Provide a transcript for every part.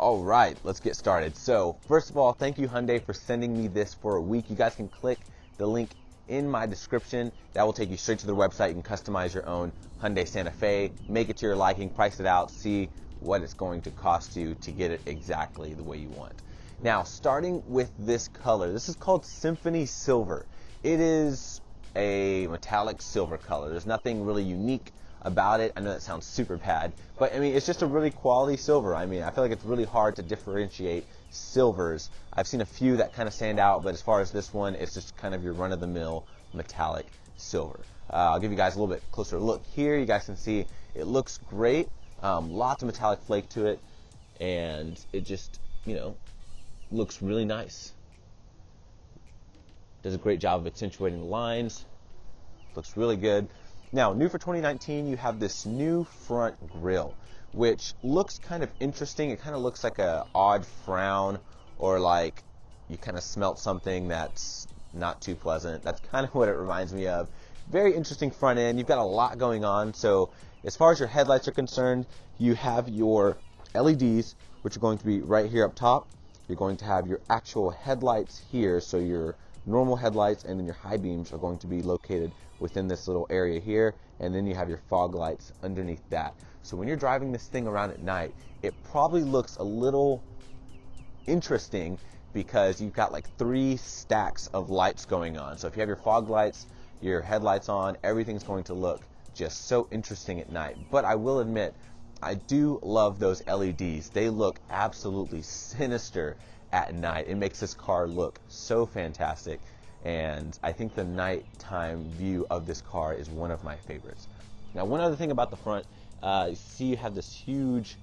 All right, let's get started. So first of all, thank you Hyundai for sending me this for a week. You guys can click the link in my description. That will take you straight to their website. You can customize your own Hyundai Santa Fe, make it to your liking, price it out, see what it's going to cost you to get it exactly the way you want. Now, starting with this color, this is called Symphony Silver. It is a metallic silver color. There's nothing really unique about it. I know that sounds super bad, but I mean, it's just a really quality silver. I mean, I feel like it's really hard to differentiate silvers. I've seen a few that kind of stand out, but as far as this one, it's just kind of your run-of-the-mill metallic silver. I'll give you guys a little bit closer look here. You guys can see it looks great. Lots of metallic flake to it, and it just, you know, looks really nice. Does a great job of accentuating the lines. Looks really good. Now, new for 2019, you have this new front grille, which looks kind of interesting. It kind of looks like an odd frown, or like you kind of smelt something that's not too pleasant. That's kind of what it reminds me of. Very interesting front end. You've got a lot going on. So as far as your headlights are concerned, you have your LEDs, which are going to be right here up top. You're going to have your actual headlights here, so your normal headlights and then your high beams are going to be located within this little area here, and then you have your fog lights underneath that. So when you're driving this thing around at night, it probably looks a little interesting because you've got like 3 stacks of lights going on. So if you have your fog lights, your headlights on, everything's going to look just so interesting at night. But I will admit, I do love those LEDs. They look absolutely sinister at night. It makes this car look so fantastic, and I think the nighttime view of this car is one of my favorites. Now, one other thing about the front, you see you have this huge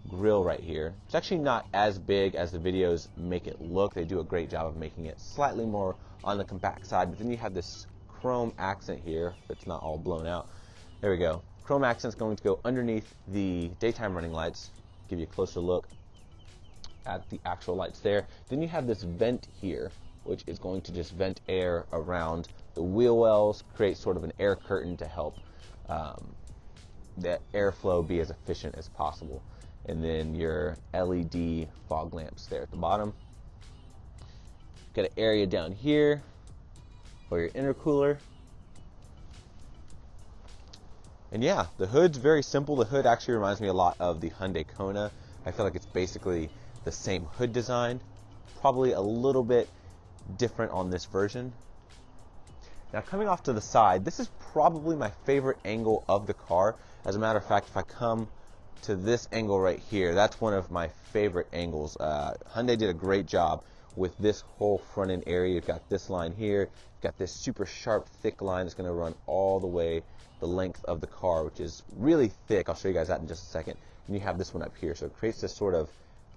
grille right here. It's actually not as big as the videos make it look. They do a great job of making it slightly more on the compact side, but then you have this chrome accent here. If it's not all blown out. There we go. Chrome accent's going to go underneath the daytime running lights. Give you a closer look at the actual lights there. Then you have this vent here, which is going to just vent air around the wheel wells, create sort of an air curtain to help the airflow be as efficient as possible. And then your LED fog lamps there at the bottom. Got an area down here for your intercooler. And yeah, the hood's very simple. The hood actually reminds me a lot of the Hyundai Kona. I feel like it's basically the same hood design, probably a little bit different on this version. Now, coming off to the side, this is probably my favorite angle of the car. As a matter of fact, if I come to this angle right here, that's one of my favorite angles. Hyundai did a great job with this whole front end area. You've got this line here, you've got this super sharp, thick line that's going to run all the way the length of the car, which is really thick. I'll show you guys that in just a second. And you have this one up here, so it creates this sort of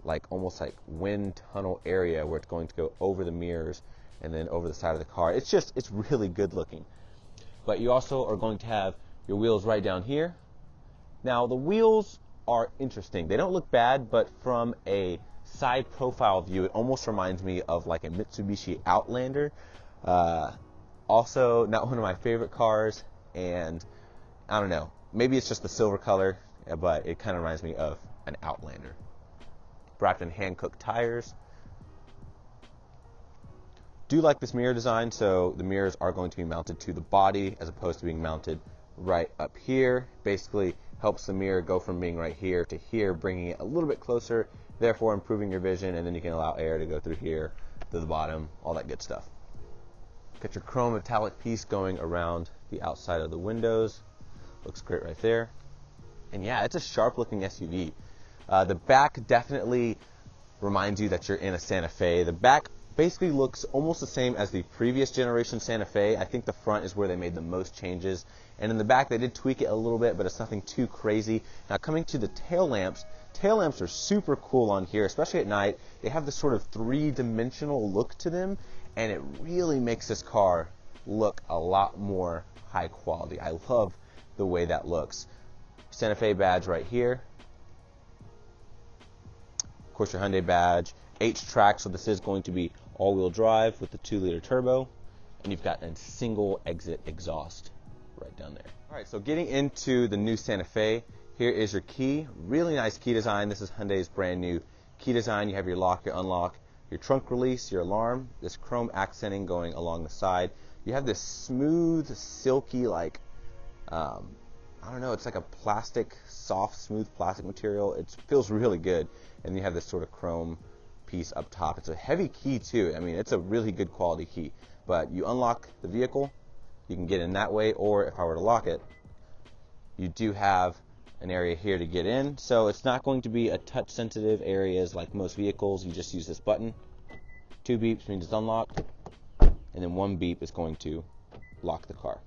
like almost like wind tunnel area where it's going to go over the mirrors and then over the side of the car. It's really good looking. But you also are going to have your wheels right down here. Now, the wheels are interesting. They don't look bad, but from a side profile view, it almost reminds me of like a Mitsubishi Outlander. Also, not one of my favorite cars, and I don't know, maybe it's just the silver color, but it kind of reminds me of an Outlander. Wrapped in hand-cooked tires. Do like this mirror design, so the mirrors are going to be mounted to the body as opposed to being mounted right up here. Basically helps the mirror go from being right here to here, bringing it a little bit closer, therefore improving your vision, and then you can allow air to go through here to the bottom, all that good stuff. Got your chrome metallic piece going around the outside of the windows. Looks great right there. And yeah, it's a sharp looking SUV. The back definitely reminds you that you're in a Santa Fe. The back basically looks almost the same as the previous generation Santa Fe. I think the front is where they made the most changes. And in the back, they did tweak it a little bit, but it's nothing too crazy. Now, coming to the tail lamps are super cool on here, especially at night. They have this sort of 3-dimensional look to them, and it really makes this car look a lot more high quality. I love the way that looks. Santa Fe badge right here. Of course, your Hyundai badge. H-track, so this is going to be all-wheel drive with the 2-liter turbo. And you've got a single exit exhaust right down there. All right, so getting into the new Santa Fe, here is your key. Really nice key design. This is Hyundai's brand new key design, you have your lock, your unlock, your trunk release, your alarm, this chrome accenting going along the side. You have this smooth, silky, like, I don't know, it's like a plastic, soft, smooth plastic material. It feels really good. And you have this sort of chrome piece up top. It's a heavy key too. I mean, it's a really good quality key. But you unlock the vehicle, you can get in that way, or if I were to lock it, you do have an area here to get in. So it's not going to be a touch sensitive areas like most vehicles. You just use this button. 2 beeps means it's unlocked, and then 1 beep is going to lock the car.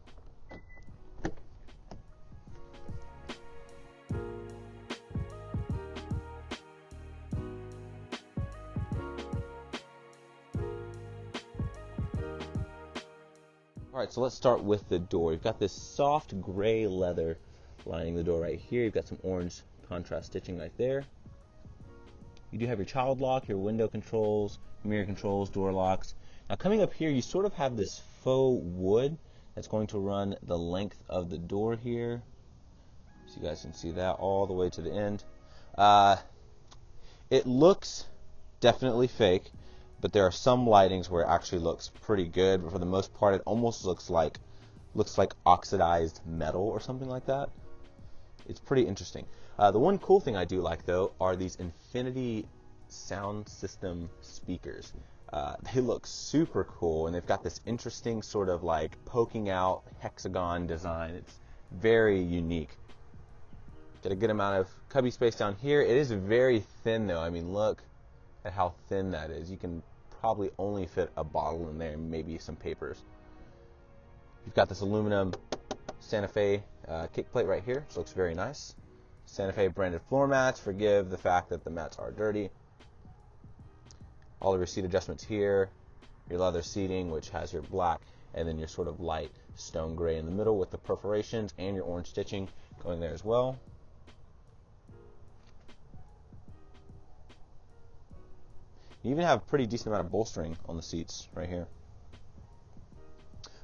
Alright, so let's start with the door. You've got this soft gray leather lining the door right here. You've got some orange contrast stitching right there. You do have your child lock, your window controls, mirror controls, door locks. Now coming up here, you sort of have this faux wood that's going to run the length of the door here. So you guys can see that all the way to the end. It looks definitely fake, but there are some lightings where it actually looks pretty good. But for the most part, it almost looks like oxidized metal or something like that. It's pretty interesting. The one cool thing I do like, though, are these infinity sound system speakers. They look super cool, and they've got this interesting sort of like poking out hexagon design. It's very unique. Get a good amount of cubby space down here. It is very thin, though. I mean, look at how thin that is. You can probably only fit a bottle in there and maybe some papers. You've got this aluminum Santa Fe kick plate right here, which looks very nice. Santa Fe branded floor mats. Forgive the fact that the mats are dirty. All of your seat adjustments here. Your leather seating, which has your black and then your sort of light stone gray in the middle with the perforations, and your orange stitching going there as well. You even have a pretty decent amount of bolstering on the seats right here.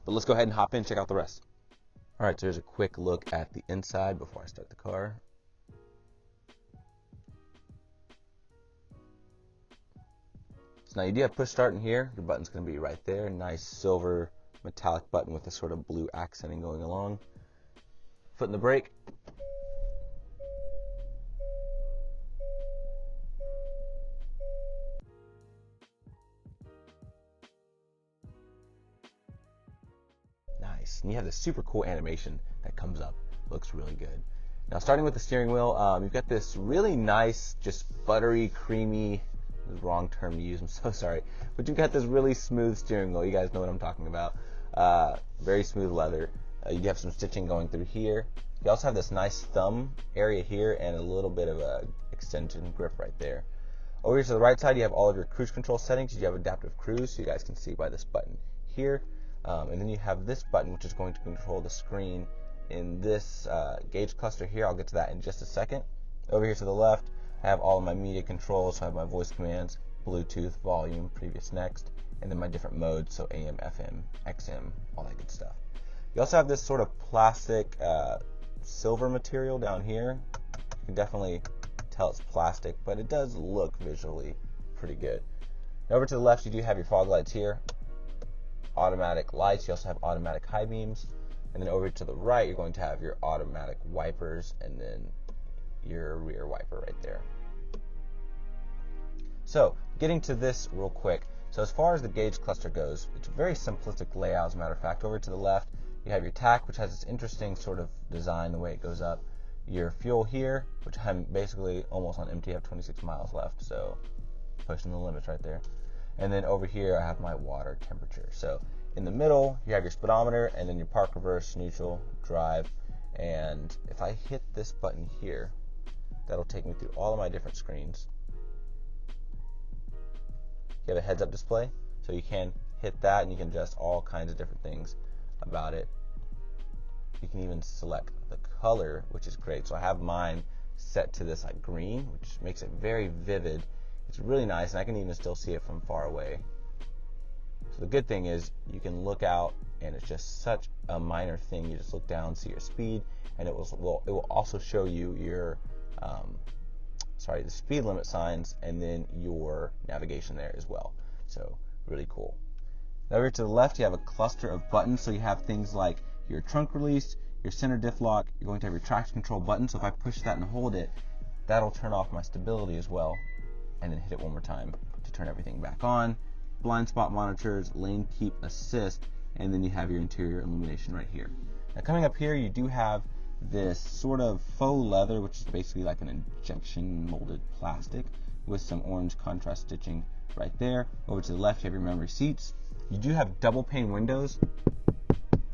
But let's go ahead and hop in and check out the rest. Alright, so here's a quick look at the inside before I start the car. So now you do have push start in here. Your button's going to be right there. Nice silver metallic button with this sort of blue accenting going along. Foot in the brake. Nice. And you have this super cool animation that comes up. Looks really good. Now starting with the steering wheel, you've got this really nice, just buttery, creamy, wrong term to use, I'm so sorry, but you've got this really smooth steering wheel. You guys know what I'm talking about. Very smooth leather. You have some stitching going through here. You also have this nice thumb area here and a little bit of a extension grip right there. Over here to the right side, you have all of your cruise control settings. You have adaptive cruise, so you guys can see by this button here. And then you have this button, which is going to control the screen in this gauge cluster here. I'll get to that in just a second. Over here to the left, I have all of my media controls. So I have my voice commands, Bluetooth, volume, previous, next, and then my different modes, so AM, FM, XM, all that good stuff. You also have this sort of plastic silver material down here. You can definitely tell it's plastic, but it does look visually pretty good. Now over to the left, you do have your fog lights here, automatic lights. You also have automatic high beams. And then over to the right, you're going to have your automatic wipers and then your rear wiper right there. So getting to this real quick. So as far as the gauge cluster goes, it's a very simplistic layout, as a matter of fact. Over to the left, you have your TAC, which has this interesting sort of design, the way it goes up. Your fuel here, which I'm basically almost on empty. I have 26 miles left, so pushing the limits right there. And then over here, I have my water temperature. So in the middle, you have your speedometer, and then your park, reverse, neutral, drive. And if I hit this button here, that'll take me through all of my different screens. You have a heads-up display, so you can hit that, and you can adjust all kinds of different things about it. You can even select the color, which is great. So I have mine set to this like green, which makes it very vivid. It's really nice, and I can even still see it from far away. So the good thing is you can look out, and it's just such a minor thing. You just look down, see your speed, and it will also show you your the speed limit signs, and then your navigation there as well. So really cool. Now over to the left, you have a cluster of buttons. So you have things like your trunk release, your center diff lock. You're going to have your traction control button. So if I push that and hold it, that'll turn off my stability as well, and then hit it one more time to turn everything back on. Blind spot monitors, lane keep assist, and then you have your interior illumination right here. Now coming up here, you do have this sort of faux leather, which is basically like an injection molded plastic with some orange contrast stitching right there. Over to the left, you have your memory seats. You do have double pane windows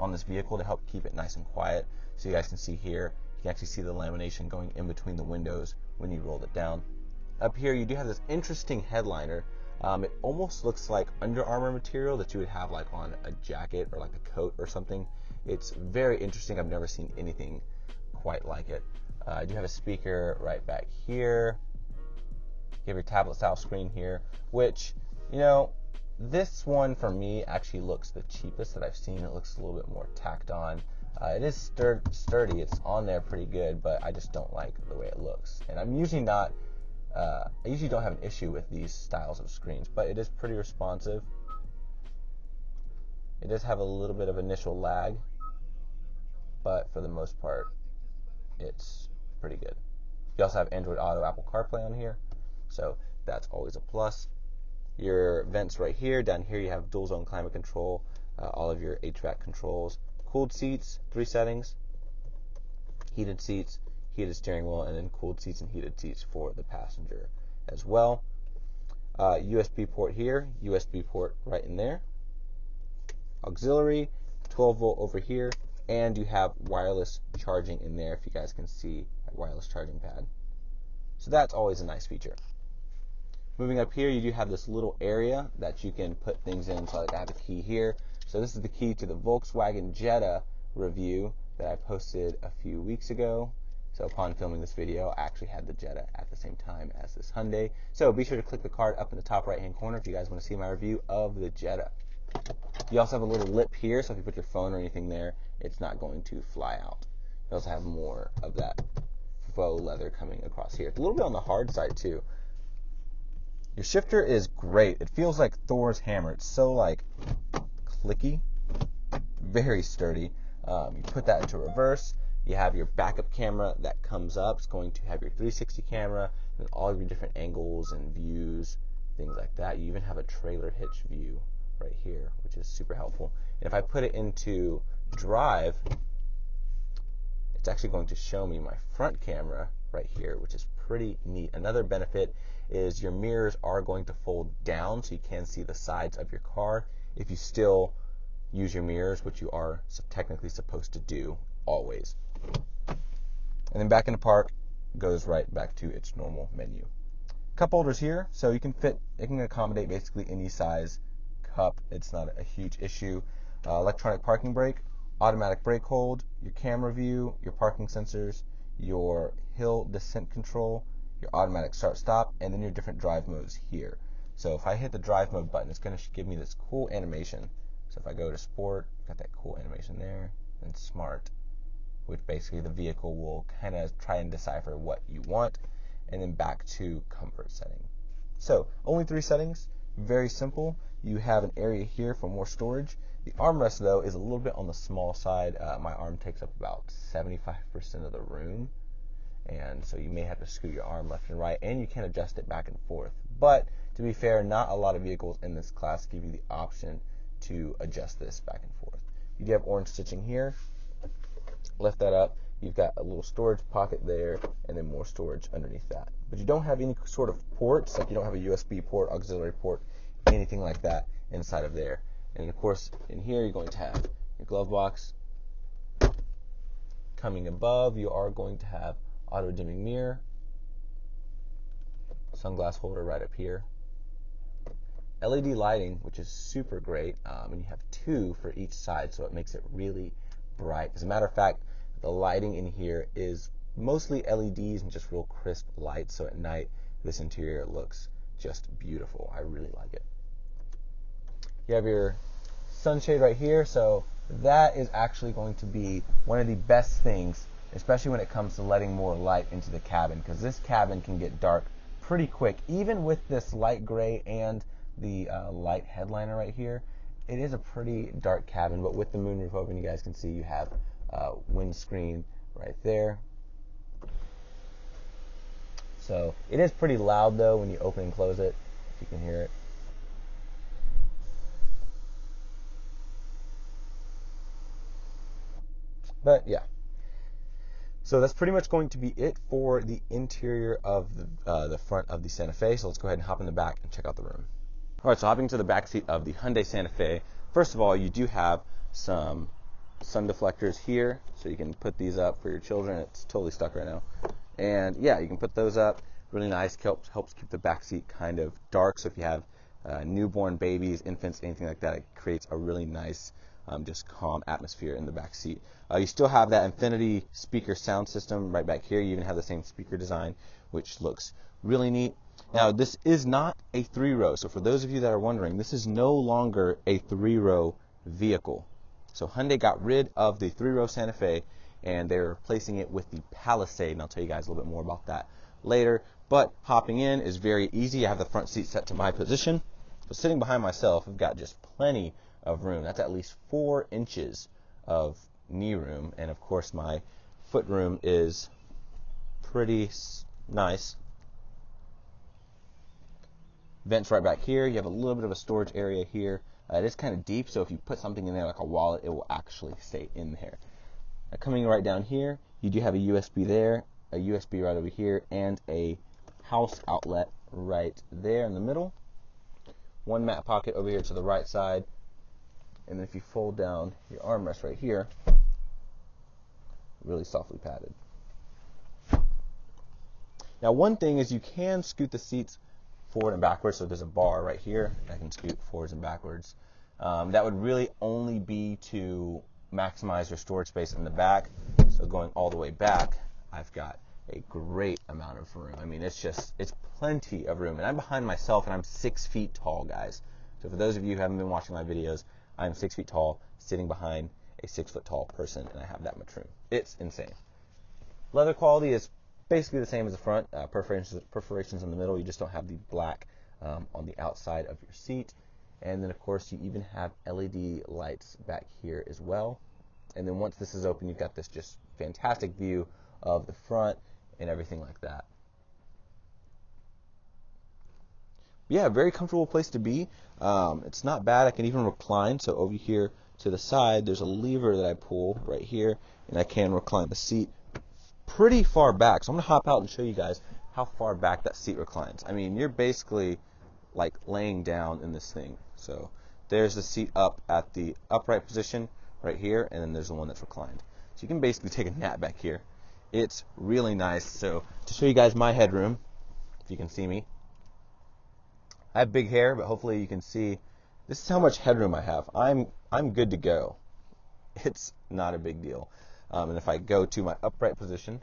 on this vehicle to help keep it nice and quiet. So you guys can see here, you can actually see the lamination going in between the windows when you roll it down. Up here, you do have this interesting headliner. It almost looks like Under Armour material that you would have like on a jacket or like a coat or something. It's very interesting. I've never seen anything quite like it. I do have a speaker right back here. You have your tablet style screen here, which, you know, this one for me actually looks the cheapest that I've seen. It looks a little bit more tacked on. It is sturdy. It's on there pretty good, but I just don't like the way it looks. And I'm usually not, I usually don't have an issue with these styles of screens, but it is pretty responsive. It does have a little bit of initial lag, but for the most part, it's pretty good. You also have Android Auto, Apple CarPlay on here, so that's always a plus. Your vents right here. Down here you have dual zone climate control, all of your HVAC controls, cooled seats, 3 settings, heated seats, heated steering wheel, and then cooled seats and heated seats for the passenger as well. USB port here, USB port right in there, auxiliary, 12 volt over here, and you have wireless charging in there, if you guys can see that wireless charging pad. So that's always a nice feature. Moving up here, you do have this little area that you can put things in. So like I have a key here. So this is the key to the Volkswagen Jetta review that I posted a few weeks ago. So upon filming this video, I actually had the Jetta at the same time as this Hyundai. So be sure to click the card up in the top right hand corner if you guys want to see my review of the Jetta. You also have a little lip here, so if you put your phone or anything there, it's not going to fly out. You also have more of that faux leather coming across here. It's a little bit on the hard side too. Your shifter is great. It feels like Thor's hammer. It's so like clicky, very sturdy. You put that into reverse. You have your backup camera that comes up. It's going to have your 360 camera and all of your different angles and views, things like that. You even have a trailer hitch view right here, which is super helpful. And if I put it into drive, it's actually going to show me my front camera right here, which is pretty neat. Another benefit is your mirrors are going to fold down, so you can see the sides of your car if you still use your mirrors, which you are technically supposed to do always. And then back into park goes right back to its normal menu. Cup holders here, so you can fit, it can accommodate basically any size cup. It's not a huge issue. Electronic parking brake, automatic brake hold, your camera view, your parking sensors, your hill descent control, your automatic start stop, and then your different drive modes here. So if I hit the drive mode button, it's going to give me this cool animation. So if I go to sport, got that cool animation there, and smart, which basically the vehicle will kind of try and decipher what you want, and then back to comfort setting. So only 3 settings, very simple. You have an area here for more storage. The armrest though is a little bit on the small side. My arm takes up about 75% of the room, and so you may have to scoot your arm left and right, and you can adjust it back and forth. But to be fair, not a lot of vehicles in this class give you the option to adjust this back and forth. You do have orange stitching here. Lift that up, you've got a little storage pocket there, and then more storage underneath that. But you don't have any sort of ports, like you don't have a USB port, auxiliary port, anything like that inside of there. And of course, in here you're going to have your glove box. Coming above, you are going to have auto dimming mirror, sunglass holder right up here, LED lighting, which is super great, and you have 2 for each side, so it makes it really bright. As a matter of fact, the lighting in here is mostly LEDs and just real crisp lights, so at night this interior looks just beautiful. I really like it. You have your sunshade right here, so that is actually going to be one of the best things especially when it comes to letting more light into the cabin, because this cabin can get dark pretty quick. Even with this light gray and the light headliner right here, it is a pretty dark cabin, but with the moonroof open, you guys can see you have windscreen right there. So it is pretty loud though when you open and close it, if you can hear it. But yeah, so that's pretty much going to be it for the interior of the front of the Santa Fe. So let's go ahead and hop in the back and check out the room. All right, so hopping to the back seat of the Hyundai Santa Fe. First of all, you do have some sun deflectors here, so you can put these up for your children. It's totally stuck right now. And yeah, you can put those up. Really nice, helps keep the back seat kind of dark. So if you have newborn babies, infants, anything like that, it creates a really nice, just calm atmosphere in the back seat. You still have that infinity speaker sound system right back here. You even have the same speaker design, which looks really neat. Now, this is not a 3-row. So for those of you that are wondering, this is no longer a 3-row vehicle. So Hyundai got rid of the 3-row Santa Fe, and they're replacing it with the Palisade, and I'll tell you guys a little bit more about that later. But hopping in is very easy. I have the front seat set to my position. But sitting behind myself, I've got just plenty of room. That's at least 4 inches of knee room, and of course my foot room is pretty nice. Vents right back here. You have a little bit of a storage area here. It is kind of deep, so if you put something in there like a wallet, it will actually stay in there. Now, coming right down here, you do have a USB there, a USB right over here, and a house outlet right there in the middle. One mat pocket over here to the right side, and then if you fold down your armrest right here, really softly padded. Now, one thing is you can scoot the seats forward and backwards, so there's a bar right here that can scoot forwards and backwards. That would really only be to maximize your storage space in the back. So going all the way back, I've got a great amount of room. I mean, it's plenty of room. And I'm behind myself, and I'm 6 feet tall, guys. So for those of you who haven't been watching my videos, I'm 6 feet tall, sitting behind a 6 foot tall person, and I have that much room. It's insane. Leather quality is basically the same as the front. Perforations in the middle. You just don't have the black on the outside of your seat. And then, of course, you even have LED lights back here as well. And then once this is open, you've got this just fantastic view of the front and everything like that. Yeah, very comfortable place to be. It's not bad. I can even recline. So over here to the side, there's a lever that I pull right here, and I can recline the seat pretty far back. So I'm going to hop out and show you guys how far back that seat reclines. I mean, you're basically like laying down in this thing. So there's the seat up at the upright position right here, and then there's the one that's reclined. So you can basically take a nap back here. It's really nice. So to show you guys my headroom, if you can see me, I have big hair, but hopefully you can see this is how much headroom I have. I'm good to go. It's not a big deal. And if I go to my upright position,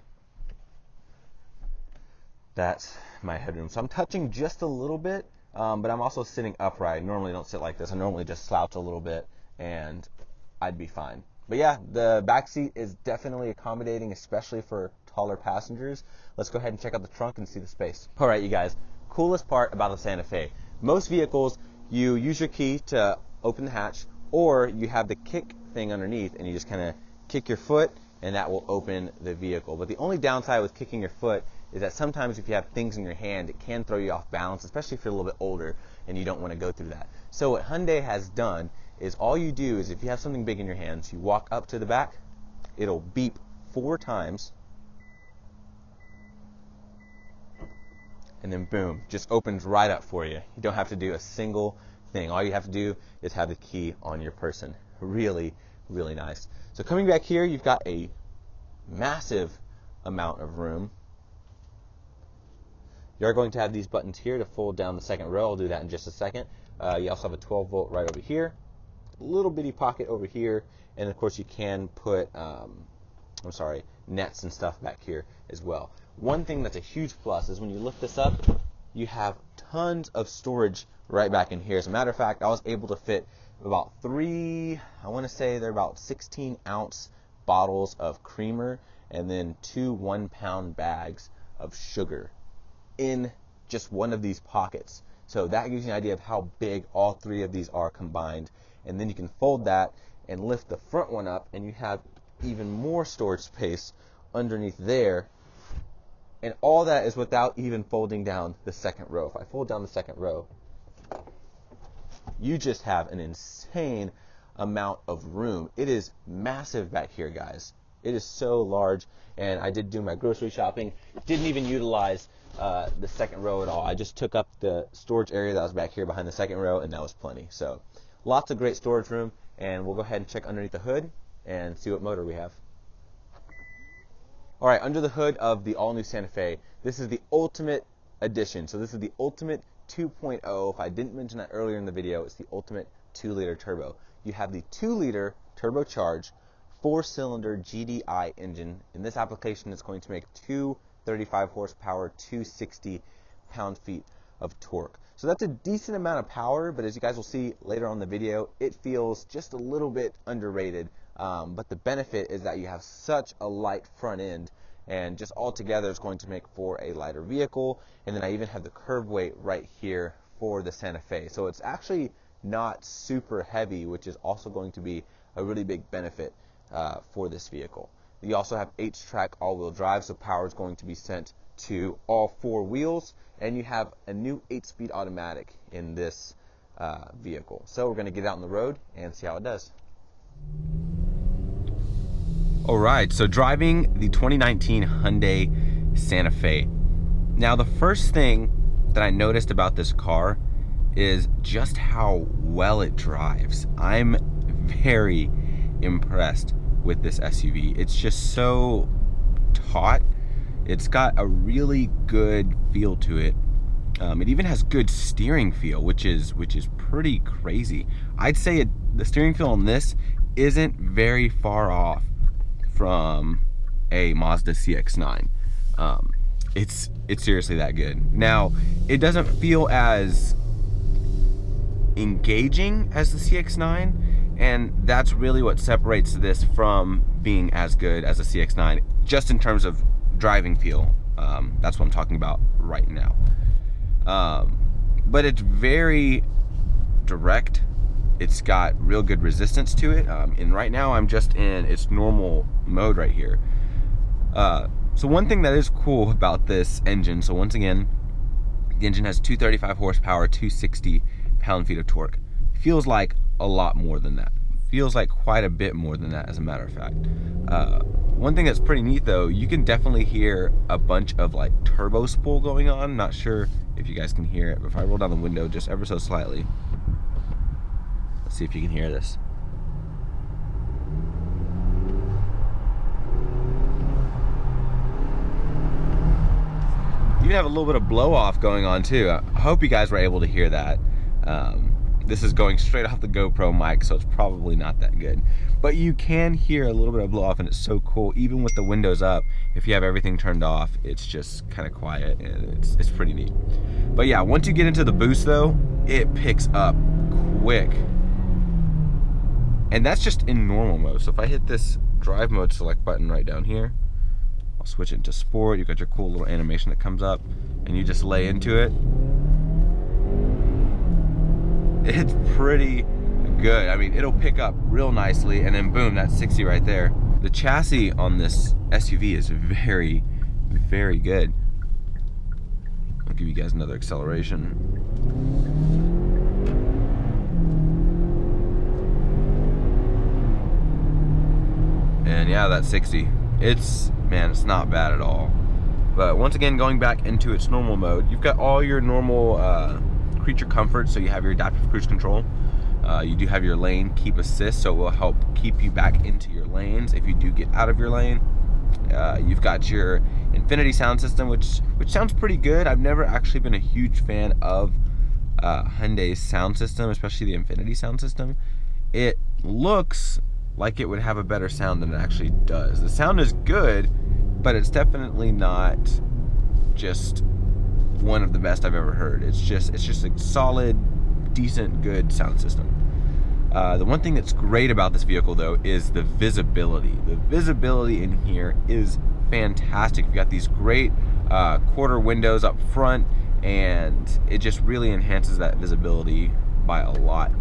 that's my headroom. So I'm touching just a little bit, but I'm also sitting upright. I normally don't sit like this. I normally just slouch a little bit, and I'd be fine. But yeah, the back seat is definitely accommodating, especially for taller passengers. Let's go ahead and check out the trunk and see the space. All right, you guys, coolest part about the Santa Fe. Most vehicles, you use your key to open the hatch, or you have the kick thing underneath, and you just kind of kick your foot, and that will open the vehicle. But the only downside with kicking your foot is that sometimes if you have things in your hand, it can throw you off balance, especially if you're a little bit older and you don't want to go through that. So what Hyundai has done is all you do is if you have something big in your hands, you walk up to the back, it'll beep 4 times, and then boom, just opens right up for you. You don't have to do a single thing. All you have to do is have the key on your person. Really, really nice. So coming back here, you've got a massive amount of room. You're going to have these buttons here to fold down the second row. I'll do that in just a second. You also have a 12-volt right over here, a little bitty pocket over here, and of course you can put nets and stuff back here as well. One thing that's a huge plus is when you lift this up, you have tons of storage right back in here. As a matter of fact, I was able to fit about 3, I want to say they're about 16-ounce bottles of creamer, and then 2 1-pound bags of sugar in just one of these pockets. So that gives you an idea of how big all 3 of these are combined. And then you can fold that and lift the front one up, and you have even more storage space underneath there. And all that is without even folding down the second row. If I fold down the second row, you just have an insane amount of room. It is massive back here, guys. It is so large, and I did do my grocery shopping. Didn't even utilize the second row at all. I just took up the storage area that was back here behind the second row, and that was plenty. So lots of great storage room, and we'll go ahead and check underneath the hood and see what motor we have. All right, under the hood of the all-new Santa Fe, this is the Ultimate Edition. So this is the Ultimate 2.0. If I didn't mention that earlier in the video, it's the Ultimate 2-liter turbo. You have the 2-liter turbocharged 4-cylinder GDI engine. In this application, it's going to make 235 horsepower, 260 pound-feet of torque. So that's a decent amount of power, but as you guys will see later on in the video, it feels just a little bit underrated. But the benefit is that you have such a light front end, and just altogether it's going to make for a lighter vehicle. And then I even have the curb weight right here for the Santa Fe. So it's actually not super heavy, which is also going to be a really big benefit for this vehicle. You also have H-track all-wheel drive, so power is going to be sent to all 4 wheels, and you have a new 8-speed automatic in this vehicle. So we're going to get out on the road and see how it does. All right, so driving the 2019 Hyundai Santa Fe. Now, the first thing that I noticed about this car is just how well it drives. I'm very impressed with this SUV. It's just so taut. It's got a really good feel to it. It even has good steering feel, which is pretty crazy. I'd say the steering feel on this isn't very far off from a Mazda CX-9. It's seriously that good. Now, it doesn't feel as engaging as the CX-9, and that's really what separates this from being as good as a CX-9, just in terms of driving feel. That's what I'm talking about right now. But it's very direct. It's got real good resistance to it. And right now I'm just in its normal mode right here. So one thing that is cool about this engine, so once again, the engine has 235 horsepower, 260 pound-feet of torque. Feels like a lot more than that. Feels like quite a bit more than that, as a matter of fact. One thing that's pretty neat though, you can definitely hear a bunch of like turbo spool going on. Not sure if you guys can hear it, but if I roll down the window just ever so slightly, let's see if you can hear this. You even have a little bit of blow off going on too. I hope you guys were able to hear that. This is going straight off the GoPro mic, so it's probably not that good. But you can hear a little bit of blow off, and it's so cool. Even with the windows up, if you have everything turned off, it's just kind of quiet, and it's pretty neat. But yeah, once you get into the boost though, it picks up quick. And that's just in normal mode. So if I hit this drive mode select button right down here, I'll switch it into sport. You've got your cool little animation that comes up, and you just lay into it. It's pretty good. I mean, it'll pick up real nicely, and then boom, that's 60 right there. The chassis on this SUV is very, very good. I'll give you guys another acceleration. And yeah, that's 60. Man, it's not bad at all. But once again, going back into its normal mode, you've got all your normal creature comfort. So you have your adaptive cruise control. You do have your lane keep assist, so it will help keep you back into your lanes if you do get out of your lane. You've got your Infinity sound system, which sounds pretty good. I've never actually been a huge fan of Hyundai's sound system, especially the Infinity sound system. It looks like it would have a better sound than it actually does. The sound is good, but it's definitely not just one of the best I've ever heard. It's just a solid, decent, good sound system. The one thing that's great about this vehicle though is the visibility. The visibility in here is fantastic. You've got these great quarter windows up front, and it just really enhances that visibility by a lot.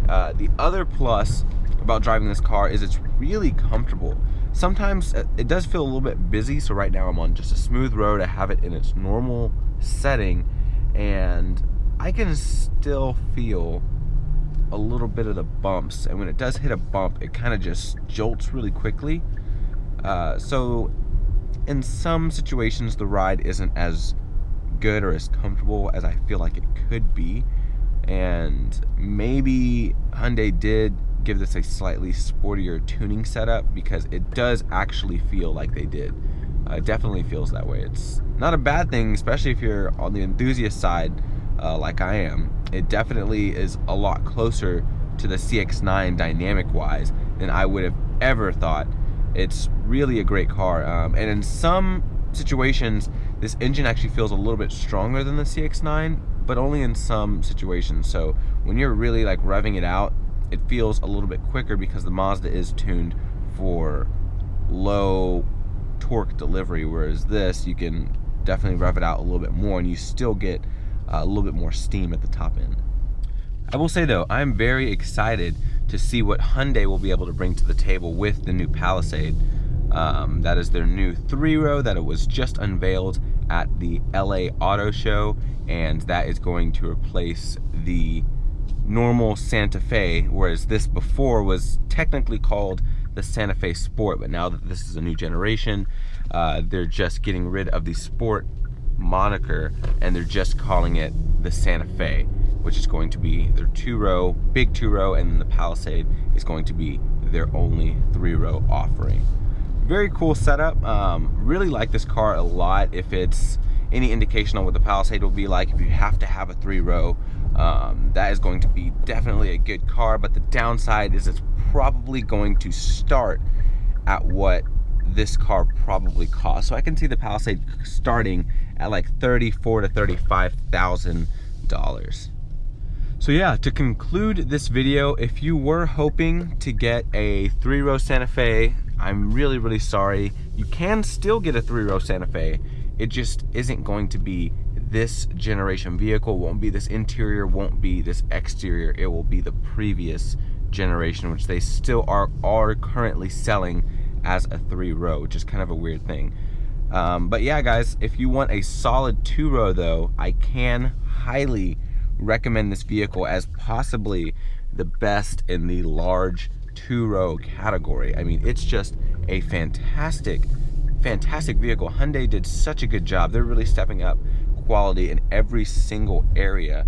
The other plus about driving this car is it's really comfortable. Sometimes it does feel a little bit busy, so right now I'm on just a smooth road. I have it in its normal setting, and I can still feel a little bit of the bumps, and when it does hit a bump, it kind of just jolts really quickly. So in some situations the ride isn't as good or as comfortable as I feel like it could be, and maybe Hyundai did give this a slightly sportier tuning setup, because it does actually feel like they did. It definitely feels that way. It's not a bad thing, especially if you're on the enthusiast side like I am. It definitely is a lot closer to the CX-9 dynamic wise than I would have ever thought. It's really a great car, and in some situations this engine actually feels a little bit stronger than the CX-9, but only in some situations. So when you're really like revving it out, it feels a little bit quicker because the Mazda is tuned for low torque delivery, whereas this, you can definitely rev it out a little bit more and you still get a little bit more steam at the top end. I will say though, I'm very excited to see what Hyundai will be able to bring to the table with the new Palisade. That is their new 3-row that it was just unveiled at the LA Auto Show, and that is going to replace the normal Santa Fe, whereas this before was technically called the Santa Fe Sport, but now that this is a new generation, they're just getting rid of the Sport moniker and they're just calling it the Santa Fe, which is going to be their 2-row, big 2-row, and then the Palisade is going to be their only 3-row offering. Very cool setup. Really like this car a lot. If it's any indication on what the Palisade will be like, if you have to have a 3-row, that is going to be definitely a good car, but the downside is it's probably going to start at what this car probably costs. So I can see the Palisade starting at like $34,000 to $35,000. So yeah, to conclude this video, if you were hoping to get a 3-row Santa Fe, I'm really sorry. You can still get a 3-row Santa Fe. It just isn't going to be this generation vehicle. It won't be this interior, won't be this exterior. It will be the previous generation, which they still are currently selling as a 3-row, which is kind of a weird thing. But yeah, guys, if you want a solid 2-row though, I can highly recommend this vehicle as possibly the best in the large 2-row category. I mean, it's just a fantastic vehicle. Hyundai did such a good job. They're really stepping up quality in every single area,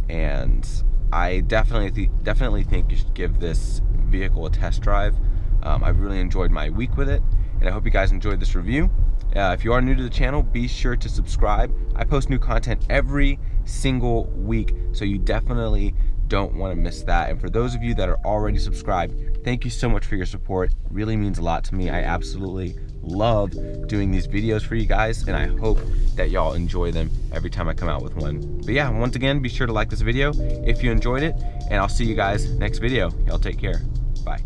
and I definitely think you should give this vehicle a test drive. I've really enjoyed my week with it, and I hope you guys enjoyed this review. If you are new to the channel, be sure to subscribe. I post new content every single week, so you definitely don't want to miss that. And for those of you that are already subscribed, thank you so much for your support. It really means a lot to me. I absolutely love doing these videos for you guys, and I hope that y'all enjoy them every time I come out with one. But yeah, once again, be sure to like this video if you enjoyed it, and I'll see you guys next video. Y'all take care. Bye.